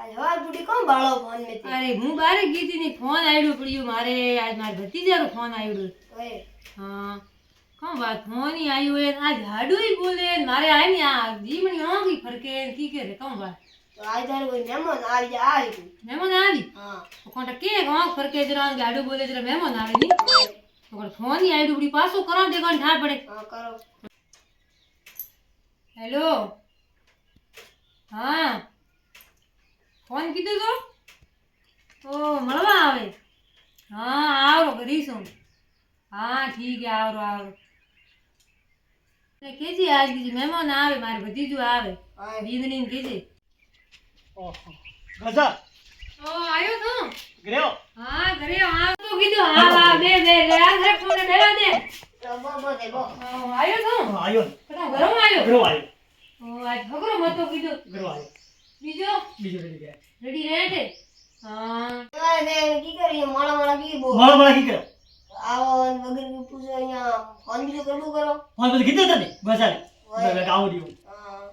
आज हवार बुढ़ी कौन बाळो फोन में थी? अरे हूँ बारे गई थी नहीं फोन आयडो पड़ियो मारे आज मारे भतीजा रो फोन आयडो ओए हाँ कौन बात फोन ही आयो है आज हाडू ही बोले मारे आए नहीं आ जीवनी आंगी फरके की करे कौन बात तो आज थारे कोई मेहमान आ जा आई तू मेहमान आवी हां तो कोंटा के गांव फरके जरा गाडू बोले जरा मेहमान आवे नहीं तो कर फोन ही आयडो बड़ी पासो करा देखो ठार पड़े हां करो हेलो हाँ फोन कीधो तो ओ મળવા આવે હા આવો કરીશું હા ઠીક है आवरो ને કેજી આજ કી મહેમાન આવે મારે ભતીજો આવે हां બીંદણી ને કેજી ઓહો ગજા ઓ આયો તો ગયો હા ઘરે આવ તો કીધું હા હા બે બે લે આ ઘરે ફોન બેવા દે बो दे बो આયો તો આયો કતો ઘરમ આયો ગયો આયો ઓ આજ છોકરો મતો કીધું ગયો આયો બીજો બીજો રેડી ગયા રેડી રેડે હા अरे की करी माला माला की बो મારા મારા કી કર્યો आओ वगैरह की पूछो यहाँ फोन भी करबो करो ફોન પછી કીધું તને ગજાને મેં આવડ્યું हां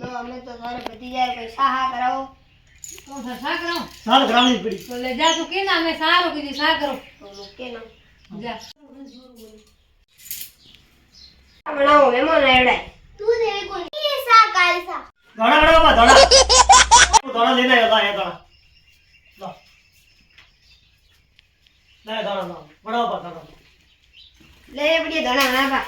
लो हमें तो थारे भतीजा कोई साहा कराओ તો સા કરો સાલ ગ્રામની પડી તો લે જા તું કે ના મે સારો કીધી સા કરો तो लोके ना જા बनाओ मेहमान आड़ा तू दे को ये सा काल सा ધોડા ધોડા ધોડા ધોડા લેને આવ્યો તા ધોડા લો લે ધોડા લો બડા ધોડા ले बढ़िया धना ना बा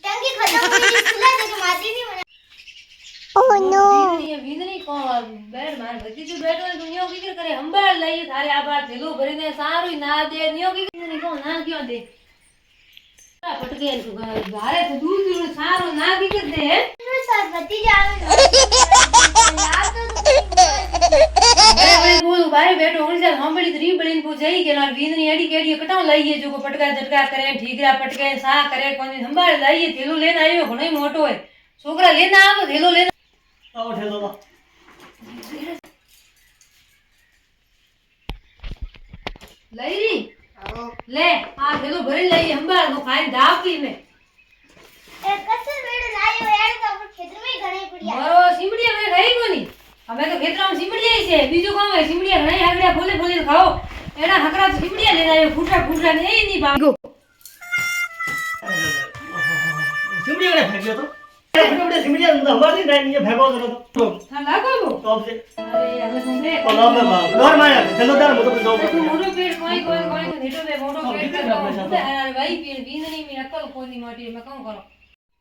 टंकी खत्म हो गई खुला दे के मारती नहीं बना ये વીંદણી કોણ બેડ માર ભતીજો બેઠો ને દુનિયા કી કરે હંબાળ લઈએ થારે આ બાર થેલો ભરીને સારું ના દે નિયો કી વીંદણી કોણ ના ક્યો દે પટકે ઘરે તો દૂર દૂર સારું ના કી દે હે सर भतीजा यार तो અરે બોલું બારે બેઠો ઓણસા હંબળી ત્રી બળીને પૂછાઈ કે માર વીંદણી એડી કેડી કટાવ લઈએ જો કો પટકા ઝટકા કરે ઠીકરા પટકે સા કરે કોની સંભાળ લઈએ થેલો લઈને આવ્યો ઘણો મોટો હોય છોકરા લઈને આવો થેલો લઈને આવો ઠેલો લો લઈ રી आओ ले आ थेलो भरी लई हंबार नो खाई दावती में ए कसर बेड़ लायो यार तो अपन खेतर में घणे पड़िया मारो सिमड़िया में खाई कोनी हमें तो खेतरा में सिमड़िया ही छे बीजो काम है सिमड़िया घणे आगड़िया बोले बोले खाओ एना हकरा तो सिमड़िया ले आयो फूटा फूटा ने ही नहीं भागो સિમડી ગણે ફેંક્યો તો આપણે સિમડી હંબાડી ને ફેંકો તો था लागो वो તો આપણે अरे हमें सुनले કોલા મે ઘર માં ઠેલો દાર મોટો તો तू मोटो पेड़ कोई कोई कोई नेटो में मोटो पेड़ कर अरे भाई पेड़ बींदनी में अकल कोनी माटी में काम करो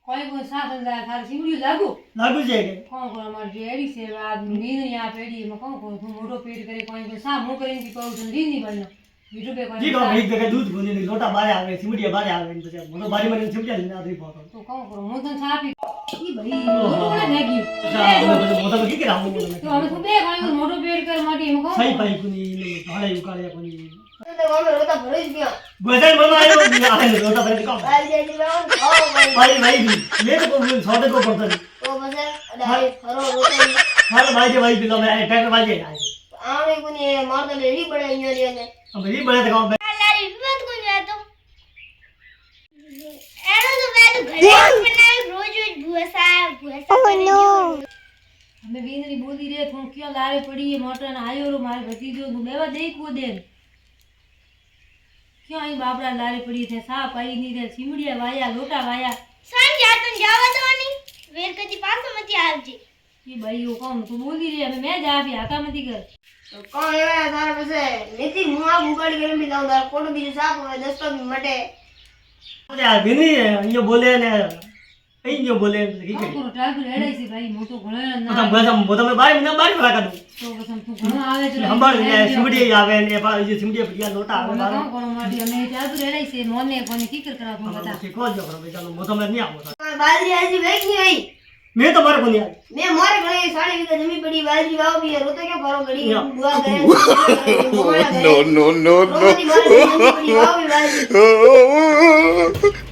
कोई कोई साथ अंदर थार सिमड़ी लागो લાગુ છે કે कौन को हमार जेडी से बाद नींद यहाँ पेड़ी में कौन को तू मोटो पेट करे कोई को सा मो करें की पाउ जल्दी नहीं बनना वीडियो पे જી कोई તો એક જગ્યાએ દૂધ ગુની લોટા બારે આવે સિમડીયા બારે આવે ને પછી મોટો બારી માં સિમડીયા લઈને આદરી પહોંચો तो कौन करो मो तो छापी ई भाई मोटो कोने भागी મોટો તો કી કે રામો तो हमें सुबह कोई मोटो पेट कर माटी में कौन સહી પાઈ કુની ભાડે ઉકાળ્યા કોની तो गांव में रोता भरोज गया ગજાઈ મનમાં આવ્યો આવે લોટા બારે કામ बाल जल्दी लाओ खाओ भाई ભાઈ ભાઈ भी मैं तो कोई छोटे को पड़ता नहीं तो बस अरे हरो रोते हां भाई जे भाई बिलो मैं ट्रैक्टर बाजे आए आने को नहीं मार तो ले ही बड़े यूं लिया ने अब ये बड़े काम लारी विपत को गया तो एनो तो मैं तो घरे बनाए रोज रोज भूसा ओह नो हमें बींदरी बोली रे तू क्यों लारे पड़ी है मोटर ने आयो रो मारे भतीजो तू लेवा दे को दे क्यों आई बाबरा लारे पड़ी थे सा पाई नहीं रे सिमड़िया वाया लोटा वाया सन जातन जावा तो नहीं वेर कदी पास मत आवजे ये भाई वो कौन तू बोली रे हमें मैं जा भी हाका मती कर तो कौन है थारे बसे नीति मुआ उगाड़ी के भी लाऊं दार कोण भी साफ होवे दस्तो भी मटे अरे यार बिनी ये बोले ने कहीं जो बोले की कौन करी करो ट्रैक्टर हेड़ाई से भाई मो तो घणो ना तो मैं बारी में बारी वाला कर दूं तो कसम तू घणो आवे जो हमारे ने सिमड़ी आवे ने ये सिमड़ी बढ़िया लोटा आवे मैं मारो कौन करो माटी हमें ट्रैक्टर हेड़ाई से मोने कोनी की कर करा तू बता सीखो जो करो चलो मैं तो मैं नहीं आऊंगा बाजरी ऐसी बैठी हुई मैं तो मारे को नहीं आई मैं मारे घणे साड़ी बीघा जमीन पड़ी बाजरी वाव भी है रोते क्या करो घड़ी या। बुआ गए No, no, no, no. रोती मारे जमीन पड़ी वाव भी बाजरी Oh,